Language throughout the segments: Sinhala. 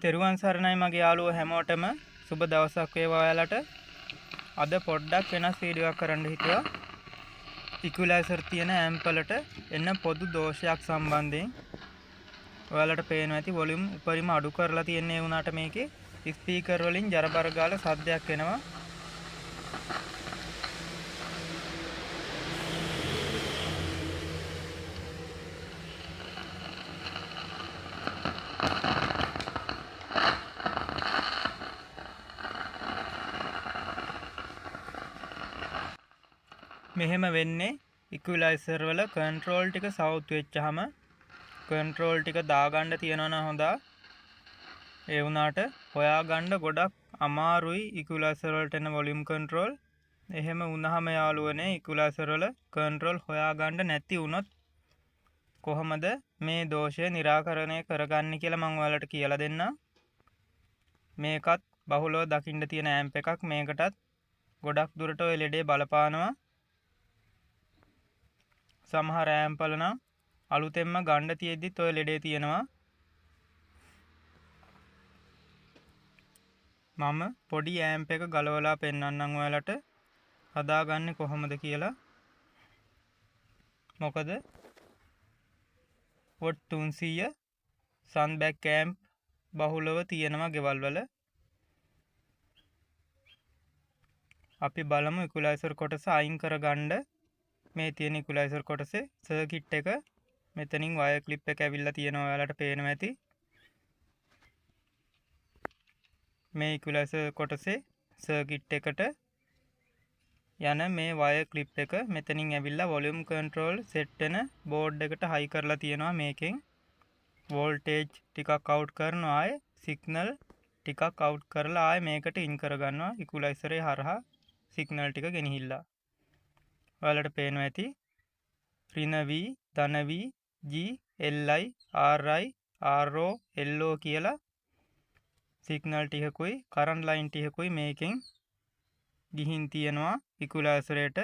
තෙරුවන් සරණයි මගේ යාළුවෝ හැමෝටම සුබ දවසක් වේවා ඔයාලට. අද පොඩ්ඩක් වෙනස් වීඩියෝ එකක් කරන්න හිතුවා. ඉක්විලයිසර් තියෙන ඇම්ප් වලට එන පොදු දෝෂයක් සම්බන්ධයෙන්. ඔයාලට පේනවා ඇති වොලියුම් උඩරිම අඩු කරලා තියෙන්නේ වුණාට මේකේ ස්පීකර් වලින් ජරබර ගාලා සද්දයක් එනවා. මෙහෙම වෙන්නේ ඉක්විලයිසර් වල කන්ට්‍රෝල් ටික සවුත් වෙච්චාම කන්ට්‍රෝල් ටික දාගන්න තියනවා නම් හොඳා. ඒ වුණාට හොයාගන්න ගොඩක් අමාරුයි ඉක්විලයිසර් වලට එන වොලියුම් කන්ට්‍රෝල්. එහෙම වුණාම යාළුවනේ ඉක්විලයිසර් වල කන්ට්‍රෝල් හොයාගන්න නැති වුණොත් කොහොමද මේ දෝෂය निराකරණය කරගන්නේ කියලා මම ඔයාලට කියලා දෙන්නම්. මේකත් බහුලව දකින්න තියෙන ඇම්ප් එකක්. මේකටත් ගොඩක් දුරට ඔය ලෙඩේ බලපානවා. සමහර ඇම්ප් වල නම් අලුතෙන්ම ගන්න තියෙද්දිත් ඔය ලෙඩේ තියෙනවා. මම පොඩි ඇම්ප් එක ගලවලා පෙන්නන්නම් ඔයාලට හදාගන්නේ කොහොමද කියලා. මොකද වොට් 300 සන්බැක් ඇම්ප් බහුලව තියෙනවා ගෙවල් වල. අපි බලමු ඉක්විලයිසර් කොටස අයින් කරගන්න. මේ තියෙන ඉක්විලයිසර් කොටසේ සර්කිට් එක මෙතනින් වයර් ක්ලිප් එක ඇවිල්ලා තියෙනවා. ඔයාලට පේනවා ඇති. මේ ඉක්විලයිසර් කොටසේ සර්කිට් එකට යන මේ වයර් ක්ලිප් එක මෙතනින් ඇවිල්ලා වොලියුම් කන්ට්‍රෝල් සෙට් වෙන බෝඩ් එකට හයි කරලා තියෙනවා. මේකෙන් වෝල්ටේජ් ටිකක් අවුට් කරනවා. ආයේ සිග්නල් ටිකක් අවුට් කරලා ආයේ මේකට ඉන් කරගන්නවා ඉක්විලයිසරේ හරහා සිග්නල් ටික ගෙනහිල්ලා. ඔයාලට පේනවා ඇති ඍණ V ධන V G Li RI RO LO කියලා සිග්නල් ටිකකුයි කරන්ට් ලයින් ටිකකුයි මේකෙන් ගිහින් තියෙනවා ඉක්විලයිසරේට.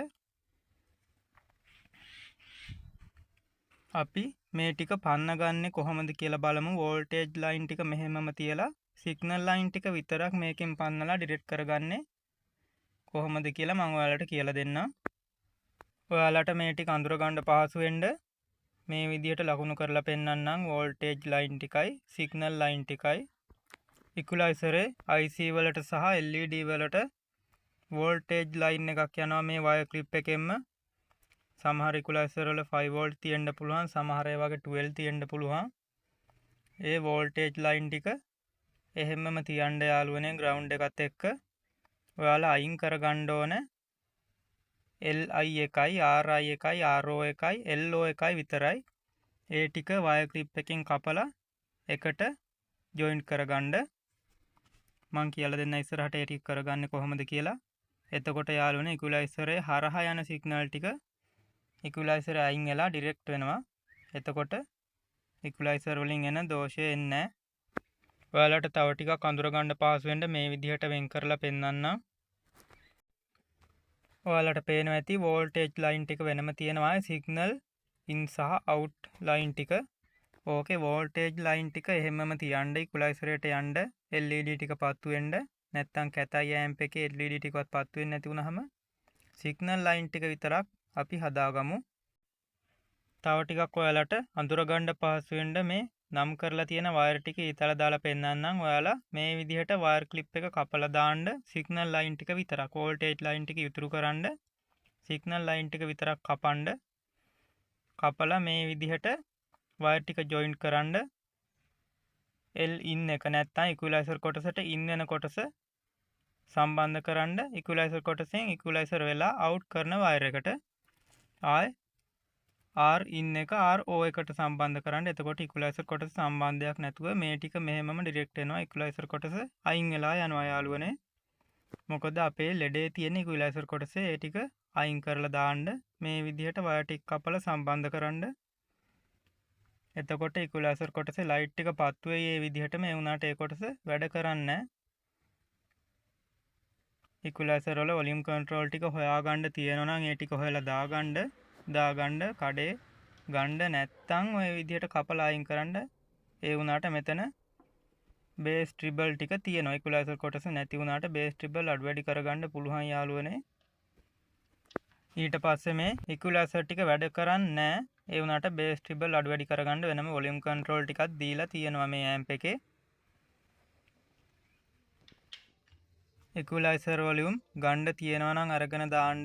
අපි මේ ටික පන්නගන්නේ කොහොමද කියලා බලමු. වෝල්ටේජ් ලයින් ටික මෙහෙමම තියලා සිග්නල් ලයින් ටික විතරක් මේකෙන් පන්නලා ඩිරෙක්ට් කරගන්නේ කොහොමද කියලා මම ඔයාලට කියලා දෙන්නම්. ඔයාලට මේ ටික අඳුර ගන්න පහසු වෙන්න මේ විදිහට ලකුණු කරලා පෙන්නන්නම්. වෝල්ටේජ් ලයින් ටිකයි සිග්නල් ලයින් ටිකයි ඉක්විලයිසරේ IC වලට සහ LED වලට වෝල්ටේජ් ලයින් එකක් යනවා මේ වයර් ක්ලිප් එකෙන්ම. සමහර ඉක්විලයිසර් වල 5 වෝල්ට් තියෙන්න පුළුවන්, සමහර ඒ වගේ 12 තියෙන්න පුළුවන්. ඒ වෝල්ටේජ් ලයින් ටික එහෙම්මම තියන්න යාළුවනේ ග්‍රවුන්ඩ් එකත් එක්ක. ඔයාලා අයින් කරගන්න ඕන LI එකයි RI එකයි RO එකයි LO එකයි විතරයි. ඒ ටික වයර් ක්ලිප් එකෙන් කපලා එකට ජොයින්ට් කරගන්න. මං කියලා දෙන්න ඉස්සරහට ඒ ටික කරගන්නේ කොහොමද කියලා. එතකොට යාළුවනේ ඉක්විලයිසරේ හරහා යන සිග්නල් ටික ඉක්විලයිසර් අයින් වෙලා ඩිරෙක්ට් වෙනවා. එතකොට ඉක්විලයිසර් වලින් එන දෝෂය එන්නේ නැහැ. ඔයාලට තව ටිකක් අඳුර ගන්න පහසු වෙන්න මේ විදිහට වෙන් කරලා පෙන්නන්නම්. ඔයාලට පේනවා ඇති වෝල්ටේජ් ලයින් ටික වෙනම තියෙනවා. සිග්නල් ඉන් සහ අවුට් ලයින් ටික. ඕකේ වෝල්ටේජ් ලයින් ටික එහෙමම තියන්න ඉක්විලයිසරේට යන්න LED ටික පත්තු වෙන්න. නැත්තම් කැතයි ඇම්ප් එකේ LED ටිකවත් පත්තු වෙන්නේ නැති වුනහම සිග්නල් ලයින් ටික විතරක් අපි හදාගමු. තව ටිකක් ඔයාලට අඳුර ගන්න පහසු වෙන්න මේ නම් කරලා තියෙන වයර් ටික ඊතල දාලා පෙන්නන්නම්. ඔයාලා මේ විදිහට වයර් ක්ලිප් එක කපලා දාන්න සිග්නල් ලයින් ටික විතරක්. වෝල්ටේජ් ලයින් ටික ඉතුරු කරන්න සිග්නල් ලයින් ටික විතරක් කපන්න. කපලා මේ විදිහට වයර් ටික ජොයින්ට් කරන්න. L in එක නැත්තම් ඉක්විලයිසර් කොටසට ඉන් වෙන කොටස සම්බන්ධ කරන්න. ඉක්විලයිසර් කොටසෙන් ඉක්විලයිසර් වෙලා අවුට් කරන වයර් එකට ආයේ R in එක RO එකට සම්බන්ධ කරන්න. එතකොට ඉක්විලයිසර් කොටස සම්බන්ධයක් නැතුව මේ ටික මෙහෙමම ඩිරෙක්ට් වෙනවා. ඉක්විලයිසර් කොටස අයින් වෙලා යනවා යාළුවනේ. මොකද අපේ ලෙඩේ තියෙන ඉක්විලයිසර් කොටසේ ඒ ටික අයින් කරලා දාන්න. මේ විදිහට වයර් ටික කපලා සම්බන්ධ කරන්න. එතකොට ඉක්විලයිසර් කොටසේ ලයිට් ටික පත්තු වෙයි. මේ විදිහට මේ වුණාට ඒ කොටස වැඩ කරන්නේ නැහැ. ඉක්විලයිසර් වල වොලියුම් කන්ට්‍රෝල් ටික හොයාගන්න තියෙනවා නම් ඒ ටික හොයලා දාගන්න කඩේ ගන්න. නැත්තම් ඔය විදිහට කපලා අයින් කරන්න. ඒ වුණාට මෙතන බේස් ට්‍රිබල් ටික තියෙනවා. ඉක්වලයිසර් කොටස නැති වුණාට බේස් ට්‍රිබල් අඩු වැඩි කරගන්න පුළුවන් යාළුවනේ. ඊට පස්සේ මේ ඉක්වලයිසර් ටික වැඩ කරන්නේ නැහැ. ඒ වුණාට බේස් ට්‍රිබල් අඩු වැඩි කරගන්න වෙනම වොලියුම් කන්ට්‍රෝල් ටිකක් දීලා තියෙනවා මේ ඇම්ප් එකේ. ඉක්වලයිසර් වොලියුම් ගන්න තියෙනවා නම් අරගෙන දාන්න.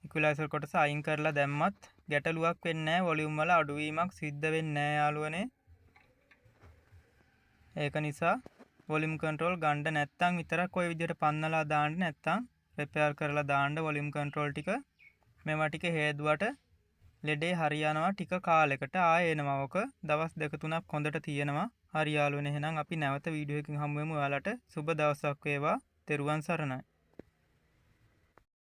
ඉක්වලයිසර් කොටස අයින් කරලා දැම්මත් ගැටලුවක් වෙන්නේ නැහැ. වොලියුම් වල අඩුවීමක් සිද්ධ වෙන්නේ නැහැ යාළුවනේ. ඒක නිසා වොලියුම් කන්ට්‍රෝල් ගන්න නැත්නම් විතරක් ওই විදිහට පන්නලා දාන්න. නැත්නම් රිපෙයාර් කරලා දාන්න වොලියුම් කන්ට්‍රෝල් ටික. මේවා ටික හේදුවට ලෙඩේ හරියනවා ටික කාලයකට ආයෙ එනවා. ඔක දවස් 2-3ක් හොඳට තියෙනවා. හරි යාළුවනේ, එහෙනම් අපි නැවත වීඩියෝ එකකින් හමු වෙමු. ඔයාලට සුබ දවසක් වේවා. තෙරුවන් සරණයි.